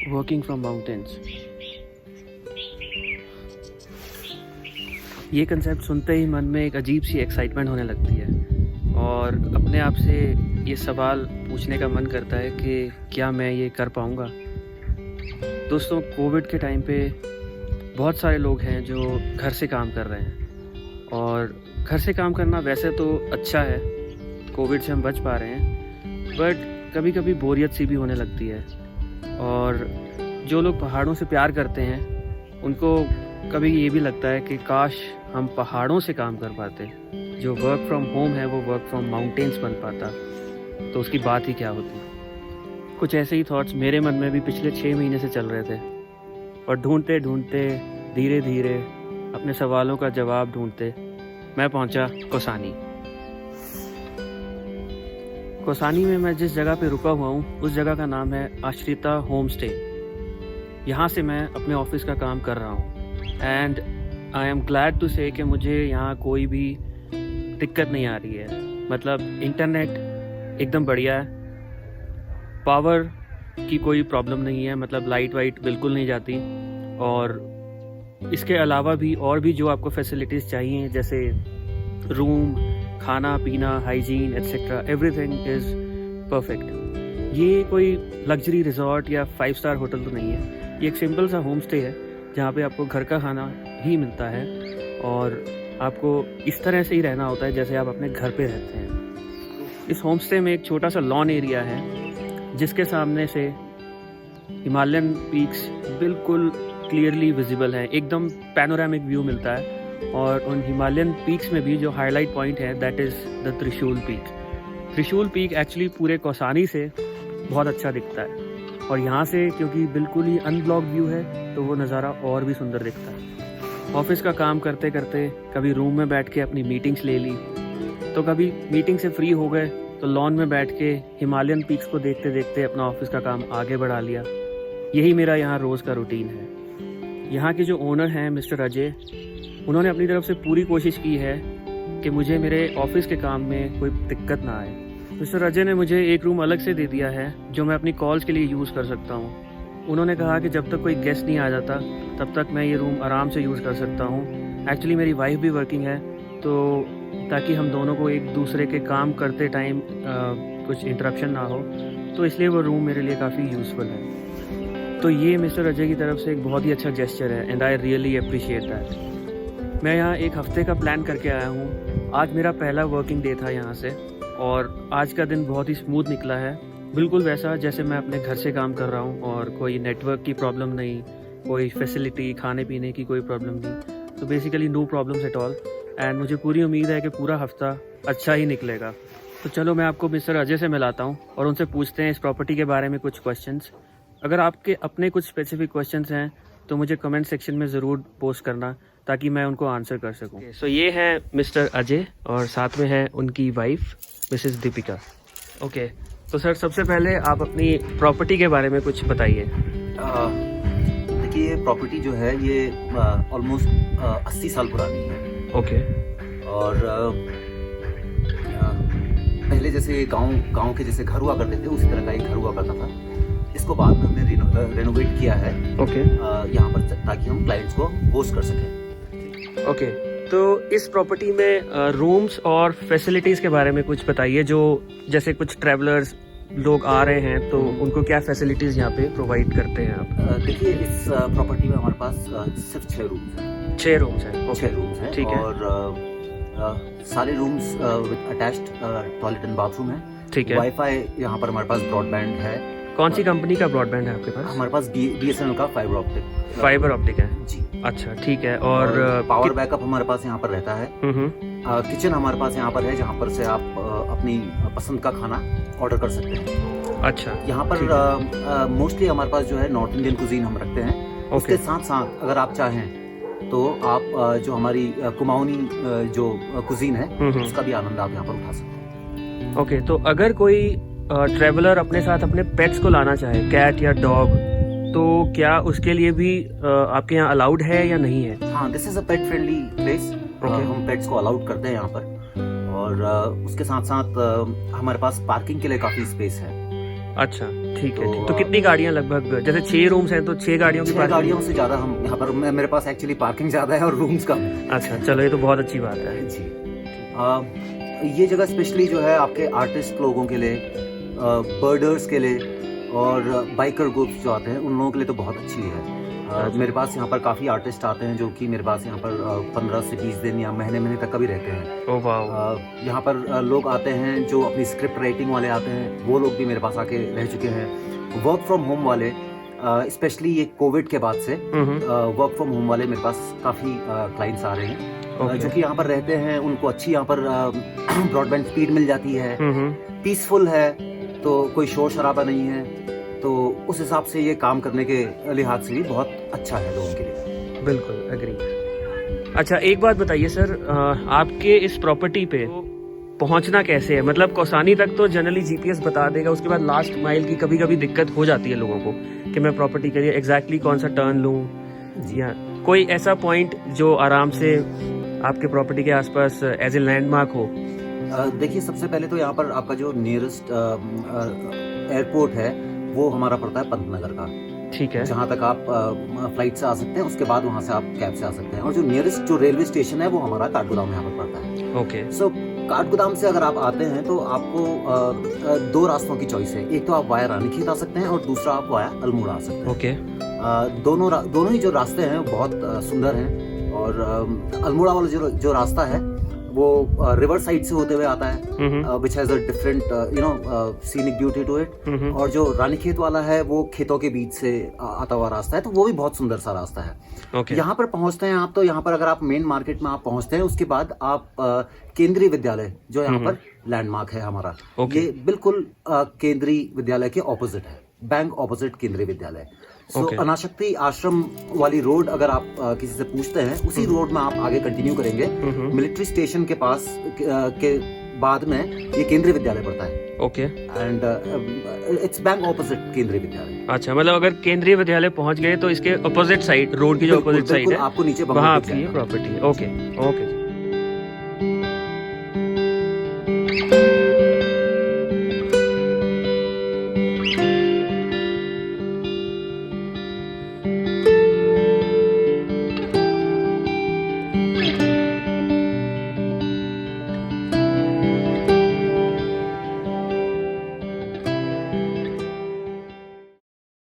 Working from mountains. ये concept सुनते ही मन में एक अजीब सी एक्साइटमेंट होने लगती है और अपने आप से ये सवाल पूछने का मन करता है कि क्या मैं ये कर पाऊँगा। दोस्तों, कोविड के टाइम पे बहुत सारे लोग हैं जो घर से काम कर रहे हैं और घर से काम करना वैसे तो अच्छा है, कोविड से हम बच पा रहे हैं, बट कभी कभी बोरियत सी भी होने लगती है। और जो लोग पहाड़ों से प्यार करते हैं उनको कभी ये भी लगता है कि काश हम पहाड़ों से काम कर पाते, जो वर्क फ्रॉम होम है वो वर्क फ्रॉम माउंटेन्स बन पाता, तो उसकी बात ही क्या होती। कुछ ऐसे ही थॉट्स मेरे मन में भी पिछले 6 महीने से चल रहे थे और ढूंढते ढूंढते धीरे धीरे अपने सवालों का जवाब ढूंढते मैं पहुंचा कौसानी। कौसानी में मैं जिस जगह पे रुका हुआ हूँ उस जगह का नाम है आश्रिता होम स्टे। यहाँ से मैं अपने ऑफिस का काम कर रहा हूँ and I am glad to say कि मुझे यहाँ कोई भी दिक्कत नहीं आ रही है। मतलब इंटरनेट एकदम बढ़िया है, पावर की कोई प्रॉब्लम नहीं है, मतलब लाइट वाइट बिल्कुल नहीं जाती, और इसके अलावा भी और भी जो आपको फैसिलिटीज़ चाहिए जैसे रूम, खाना पीना, hygiene etcetera, everything is perfect. ये कोई लग्जरी रिजॉर्ट या 5 स्टार होटल तो नहीं है, ये एक सिंपल सा होम स्टे है जहाँ पे आपको घर का खाना ही मिलता है और आपको इस तरह से ही रहना होता है जैसे आप अपने घर पे रहते हैं। इस होम स्टे में एक छोटा सा लॉन एरिया है जिसके सामने से हिमालयन पीक्स बिल्कुल क्लियरली विजिबल है, एकदम पैनोरामिक व्यू मिलता है। और उन हिमालयन पीक्स में भी जो हाईलाइट पॉइंट है दैट इज़ द त्रिशूल पीक। त्रिशूल पीक एक्चुअली पूरे कौसानी से बहुत अच्छा दिखता है और यहाँ से क्योंकि बिल्कुल ही अनब्लॉक व्यू है तो वो नज़ारा और भी सुंदर दिखता है। ऑफिस का काम करते करते कभी रूम में बैठ के अपनी मीटिंग्स ले ली, तो कभी मीटिंग से फ्री हो गए तो लॉन में बैठ के हिमालयन पीक्स को देखते देखते अपना ऑफिस का काम आगे बढ़ा लिया। यही मेरा यहाँ रोज़ का रूटीन है। यहाँ के जो ओनर हैं मिस्टर अजय, उन्होंने अपनी तरफ से पूरी कोशिश की है कि मुझे मेरे ऑफिस के काम में कोई दिक्कत ना आए। मिस्टर अजय ने मुझे एक रूम अलग से दे दिया है जो मैं अपनी कॉल्स के लिए यूज़ कर सकता हूँ। उन्होंने कहा कि जब तक कोई गेस्ट नहीं आ जाता तब तक मैं ये रूम आराम से यूज़ कर सकता हूँ। एक्चुअली मेरी वाइफ भी वर्किंग है, तो ताकि हम दोनों को एक दूसरे के काम करते टाइम कुछ इंटरप्शन ना हो, तो इसलिए वो रूम मेरे लिए काफ़ी यूज़फुल है। तो ये मिस्टर अजय की तरफ से एक बहुत ही अच्छा जेस्चर है and I really appreciate that. मैं यहाँ एक हफ्ते का प्लान करके आया हूँ। आज मेरा पहला वर्किंग डे था यहाँ से और आज का दिन बहुत ही स्मूथ निकला है, बिल्कुल वैसा जैसे मैं अपने घर से काम कर रहा हूँ। और कोई नेटवर्क की प्रॉब्लम नहीं, कोई फैसिलिटी, खाने पीने की कोई प्रॉब्लम नहीं, तो basically no problems at all. And मुझे पूरी उम्मीद है कि पूरा हफ्ता अच्छा ही निकलेगा। तो चलो मैं आपको मिस्टर अजय से मिलाता हूँ और उनसे पूछते हैं इस प्रॉपर्टी के बारे में कुछ क्वेश्चंस। अगर आपके अपने कुछ स्पेसिफिक क्वेश्चंस हैं तो मुझे कमेंट सेक्शन में ज़रूर पोस्ट करना ताकि मैं उनको आंसर कर सकूं। सो ये है मिस्टर अजय और साथ में है उनकी वाइफ मिसेस दीपिका। ओके, तो सर सबसे पहले आप अपनी प्रॉपर्टी के बारे में कुछ बताइए। देखिए, ये प्रॉपर्टी जो है ये ऑलमोस्ट 80 साल पुरानी है। ओके। और पहले जैसे गांव के जैसे घर हुआ करते थे उसी तरह का एक घर हुआ करता था। इसको बाद में हमने रेनोवेट किया है ओके यहाँ पर ताकि हम क्लाइंट्स को होस्ट कर सकें। ओके, तो इस प्रॉपर्टी में रूम्स और फैसिलिटीज़ के बारे में कुछ बताइए, जो जैसे कुछ ट्रैवलर्स लोग आ रहे हैं तो उनको क्या फैसिलिटीज़ यहाँ पे प्रोवाइड करते हैं आप? देखिए, इस प्रॉपर्टी में हमारे पास सिर्फ 6 रूम्स हैं। 6 रूम्स हैं? 6 रूम्स हैं, ठीक है। और सारे rooms with attached toilet and bathroom है। ठीक है। वाईफाई यहाँ पर हमारे पास ब्रॉडबैंड है। कौन सी कंपनी का ब्रॉडबैंड है आपके पास? हमारे पास BSNL का फाइबर ऑप्टिक। फाइबर ऑप्टिक है जी। अच्छा, ठीक है। और पावर बैकअप हमारे पास यहाँ पर रहता है। किचन हमारे पास यहाँ पर है जहाँ पर से आप अपनी पसंद का खाना ऑर्डर कर सकते हैं। अच्छा, यहाँ पर मोस्टली हमारे पास जो है नॉर्थ इंडियन कुजीन हम रखते हैं। उसके साथ साथ अगर आप चाहें तो आप जो हमारी कुमाऊनी जो कुजीन है उसका भी आनंद आप यहाँ पर उठा सकते हैं। ओके, तो अगर कोई ट्रैवलर अपने साथ अपने पेट्स को लाना चाहे, कैट या डॉग, तो क्या उसके लिए भी आपके यहाँ अलाउड है या नहीं है? हाँ, this is a pet friendly place. हम पेट्स को अलाउड करते हैं यहाँ पर। और उसके साथ साथ हमारे पास पार्किंग के लिए काफी स्पेस है। अच्छा, ठीक है। तो कितनी गाड़ियां लगभग, जैसे 6 रूम्स हैं तो 6 गाड़ियों की 6 गाड़ियों से ज्यादा हम यहाँ पर, मेरे पास एक्चुअली पार्किंग ज्यादा है और रूम्स कम है। अच्छा, चलो ये तो बहुत अच्छी बात है जी। ये जगह स्पेशली जो है आपके आर्टिस्ट लोगों के लिए, बर्डर्स के लिए और बाइकर ग्रुप्स जो आते हैं उन लोगों के लिए तो बहुत अच्छी है। मेरे पास यहाँ पर काफ़ी आर्टिस्ट आते हैं जो कि मेरे पास यहाँ पर 15 से 20 दिन या महीने तक का भी रहते हैं। ओह वाह। यहाँ पर लोग आते हैं जो अपनी स्क्रिप्ट राइटिंग वाले आते हैं, वो लोग भी मेरे पास आके रह चुके हैं। वर्क फ्रॉम होम वाले, स्पेशली ये कोविड के बाद से वर्क फ्रॉम होम वाले मेरे पास काफ़ी क्लाइंट्स आ रहे हैं जो कि यहाँ पर रहते हैं। उनको अच्छी यहाँ पर ब्रॉडबैंड स्पीड मिल जाती है, पीसफुल है, तो कोई शोर शराबा नहीं है, तो उस हिसाब से ये काम करने के लिहाज से भी बहुत अच्छा है लोगों के लिए। बिल्कुल एग्री। अच्छा, एक बात बताइए सर, आपके इस प्रॉपर्टी पे पहुंचना कैसे है? मतलब कौसानी तक तो जनरली जीपीएस बता देगा, उसके बाद लास्ट माइल की कभी कभी दिक्कत हो जाती है लोगों को कि मैं प्रॉपर्टी के लिए एग्जैक्टली कौन सा टर्न लूं, या कोई ऐसा पॉइंट जो आराम से आपके प्रॉपर्टी के आसपास एज ए लैंडमार्क हो। देखिए, सबसे पहले तो यहाँ पर आपका जो नियरेस्ट एयरपोर्ट है वो हमारा पड़ता है पंतनगर का। ठीक है। जहाँ तक आप फ्लाइट से आ सकते हैं, उसके बाद वहाँ से आप कैब से आ सकते हैं। और जो नियरेस्ट जो रेलवे स्टेशन है वो हमारा काठगोदाम यहाँ पर पड़ता है। ओके। सो काठगोदाम से अगर आप आते हैं तो आपको 2 रास्तों की चॉइस है। एक तो आप वाया रानीखेत आ सकते हैं और दूसरा आप वाया अल्मोड़ा आ सकते हैं। ओके। दोनों ही जो रास्ते हैं बहुत सुंदर हैं। और अल्मोड़ा वाला जो रास्ता है वो रिवर साइड से होते हुए आता है, which has a different scenic beauty to it. और जो रानीखेत वाला है वो खेतों के बीच से आता हुआ रास्ता है, तो वो भी बहुत सुंदर सा रास्ता है। Okay. यहाँ पर पहुंचते हैं आप, तो यहाँ पर अगर आप मेन मार्केट में आप पहुंचते हैं, उसके बाद आप केंद्रीय विद्यालय जो यहाँ पर लैंडमार्क है हमारा, ये बिल्कुल केंद्रीय विद्यालय के ऑपोजिट है, बैंक ऑपोजिट केंद्रीय विद्यालय। अनाशक्ति आश्रम वाली रोड अगर आप किसी से पूछते हैं, उसी रोड में आप आगे कंटिन्यू करेंगे, मिलिट्री स्टेशन के पास के बाद में ये केंद्रीय विद्यालय पड़ता है। Okay. And it's bank opposite केंद्रीय विद्यालय। अच्छा, मतलब अगर केंद्रीय विद्यालय पहुंच गए तो इसके अपोजिट साइड, रोड की जो अपोजिट साइड है, आपको नीचे वहाँ आपकी ये प्रॉपर्टी है। Okay okay.